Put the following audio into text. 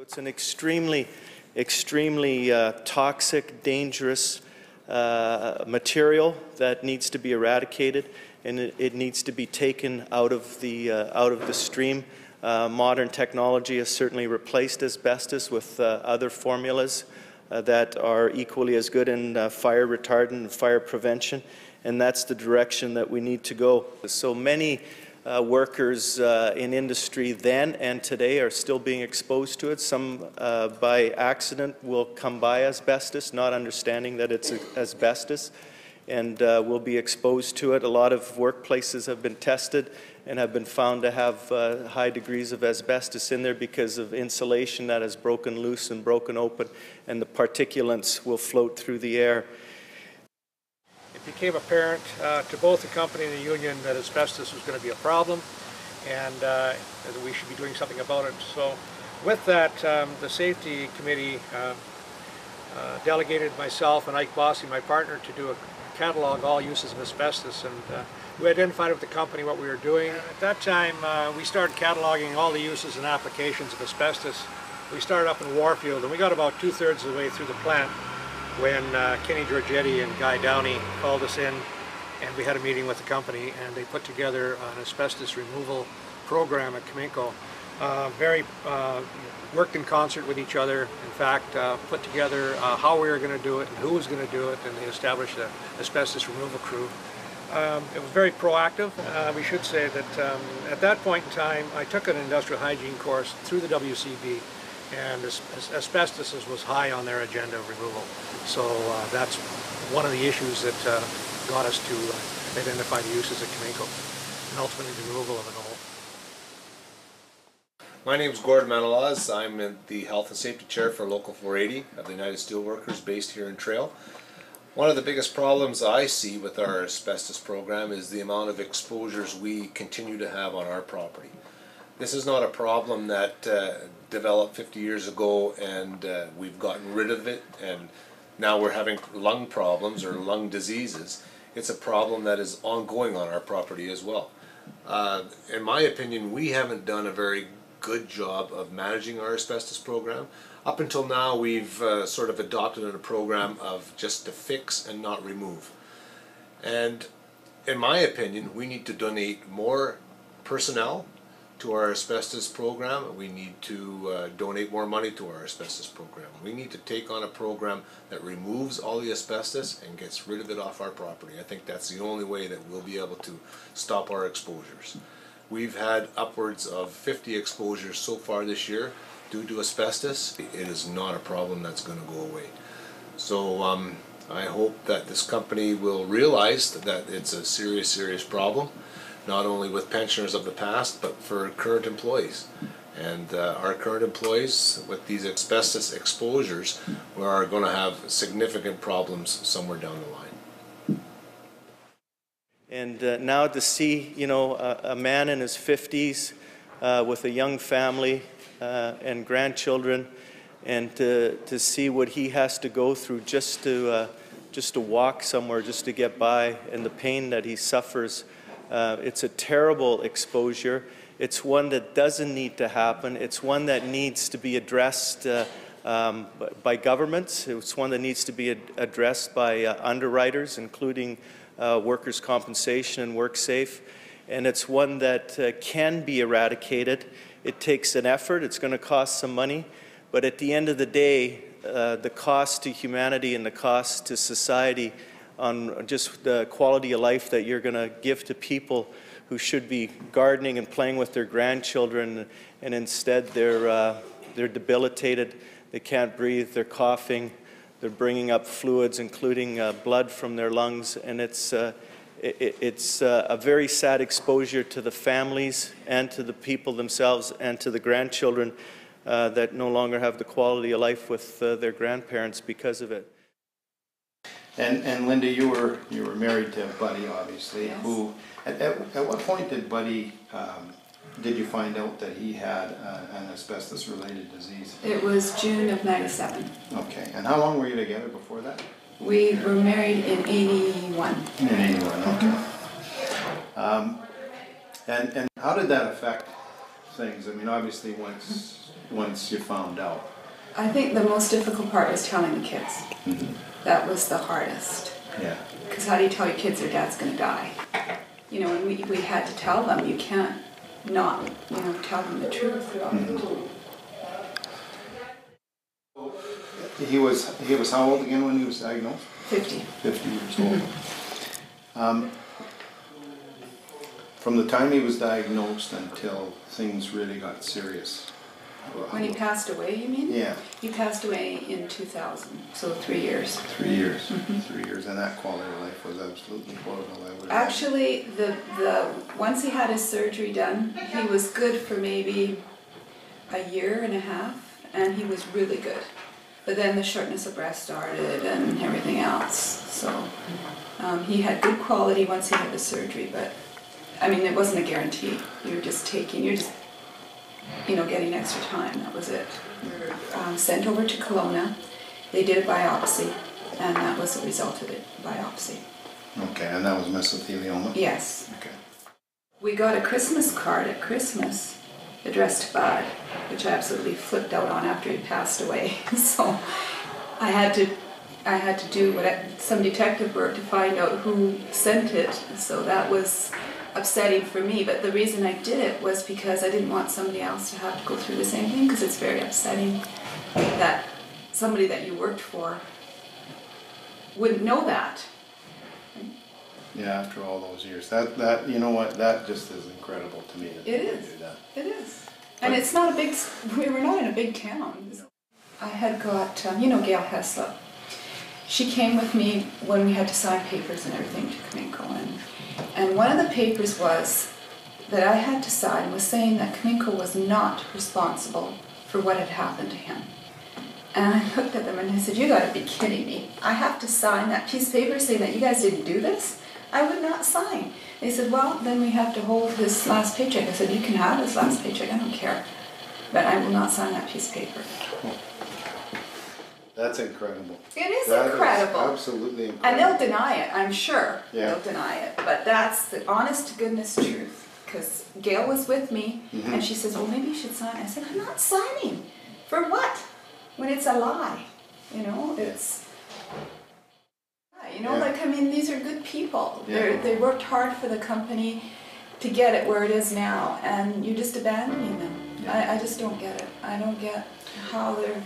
It's an extremely toxic, dangerous material that needs to be eradicated, and it needs to be taken out of the stream. Modern technology has certainly replaced asbestos with other formulas that are equally as good in fire retardant and fire prevention, and that's the direction that we need to go. So many workers in industry then and today are still being exposed to it. Some by accident will come by asbestos, not understanding that it's asbestos, and will be exposed to it. A lot of workplaces have been tested and have been found to have high degrees of asbestos in there because of insulation that has broken loose and broken open, and the particulates will float through the air. It became apparent to both the company and the union that asbestos was going to be a problem, and that we should be doing something about it. So with that, the safety committee delegated myself and Ike Bossy, my partner, to do a catalog all uses of asbestos, and we identified with the company what we were doing. At that time, we started cataloging all the uses and applications of asbestos. We started up in Warfield, and we got about 2/3 of the way through the plant when Kenny Giorgetti and Guy Downey called us in, and we had a meeting with the company, and they put together an asbestos removal program at Cominco. Worked in concert with each other. In fact, put together how we were going to do it and who was going to do it, and they established an asbestos removal crew. It was very proactive. We should say that at that point in time, I took an industrial hygiene course through the WCB, and asbestos was high on their agenda of removal. So that's one of the issues that got us to identify the uses at Cominco, and ultimately the removal of it all. My name is Gordon Campbell. I'm the Health and Safety Chair for Local 480 of the United Steelworkers based here in Trail. One of the biggest problems I see with our asbestos program is the amount of exposures we continue to have on our property. This is not a problem that developed 50 years ago and we've gotten rid of it and now we're having lung problems or lung diseases. It's a problem that is ongoing on our property as well. In my opinion, we haven't done a very good job of managing our asbestos program. Up until now, we've sort of adopted a program of just to fix and not remove. And in my opinion, we need to donate more personnel to our asbestos program. We need to donate more money to our asbestos program. We need to take on a program that removes all the asbestos and gets rid of it off our property. I think that's the only way that we'll be able to stop our exposures. We've had upwards of 50 exposures so far this year due to asbestos. It is not a problem that's going to go away. So I hope that this company will realize that it's a serious problem, not only with pensioners of the past, but for current employees. And our current employees with these asbestos exposures are going to have significant problems somewhere down the line. And now to see, you know, a man in his 50s with a young family and grandchildren, and to see what he has to go through just to walk somewhere, just to get by, and the pain that he suffers. It's a terrible exposure. It's one that doesn't need to happen. It's one that needs to be addressed by governments. It's one that needs to be addressed by underwriters, including workers' compensation and WorkSafe, and it's one that can be eradicated. It takes an effort. It's going to cost some money, but at the end of the day, the cost to humanity and the cost to society on just the quality of life that you're going to give to people who should be gardening and playing with their grandchildren, and instead they're debilitated, they can't breathe, they're coughing, they're bringing up fluids, including blood from their lungs, and it's a very sad exposure to the families and to the people themselves and to the grandchildren that no longer have the quality of life with their grandparents because of it. And Linda, you were married to Buddy, obviously. Yes. Who at what point did Buddy did you find out that he had an asbestos-related disease? It was June of '97. Okay. And how long were you together before that? We were married in '81. In '81. Okay. And how did that affect things? I mean, obviously once you found out. I think the most difficult part was telling the kids. Mm-hmm. That was the hardest. Yeah. Because how do you tell your kids their dad's going to die? You know, and we had to tell them. You can't not, you know, tell them the truth. Mm-hmm. He was how old again when he was diagnosed? 50. 50 years old. From the time he was diagnosed until things really got serious. When he passed away, you mean? Yeah. He passed away in 2000, so 3 years. 3 years. Mm-hmm. 3 years, and that quality of life was absolutely horrible. Actually, once he had his surgery done, he was good for maybe a year and a half, and he was really good. But then the shortness of breath started and everything else. So he had good quality once he had the surgery, but I mean, it wasn't a guarantee. You're just, you know, getting extra time. That was it. We were sent over to Kelowna. They did a biopsy, and that was the result of the biopsy. Okay, and that was mesothelioma? Yes. Okay. We got a Christmas card at Christmas addressed to Bud, which I absolutely flipped out on after he passed away. So I had to do some detective work to find out who sent it. So that was upsetting for me, but the reason I did it was because I didn't want somebody else to have to go through the same thing, because it's very upsetting that somebody that you worked for wouldn't know that. Yeah, after all those years. That you know what, that just is incredible to me. It is. Do that. It is. And it's not we were not in a big town. No. I had got, you know, Gail Heslop. She came with me when we had to sign papers and everything to Cominco, and one of the papers was that I had to sign was saying that Cominco was not responsible for what had happened to him. And I looked at them and I said, "You gotta be kidding me. I have to sign that piece of paper saying that you guys didn't do this? I would not sign." They said, "Well, then we have to hold his last paycheck." I said, "You can have his last paycheck, I don't care. But I will not sign that piece of paper." That's incredible. It is That incredible. Is absolutely incredible. And they'll deny it, I'm sure. Yeah. They'll deny it. But that's the honest to goodness truth. Because Gail was with me, and she says, "Well, maybe you should sign." I said, "I'm not signing. For what? When it's a lie." You know, it's... You know, Yeah. like, I mean, these are good people. Yeah. They worked hard for the company to get it where it is now, and you're just abandoning them. Yeah. I just don't get it. I don't get how they're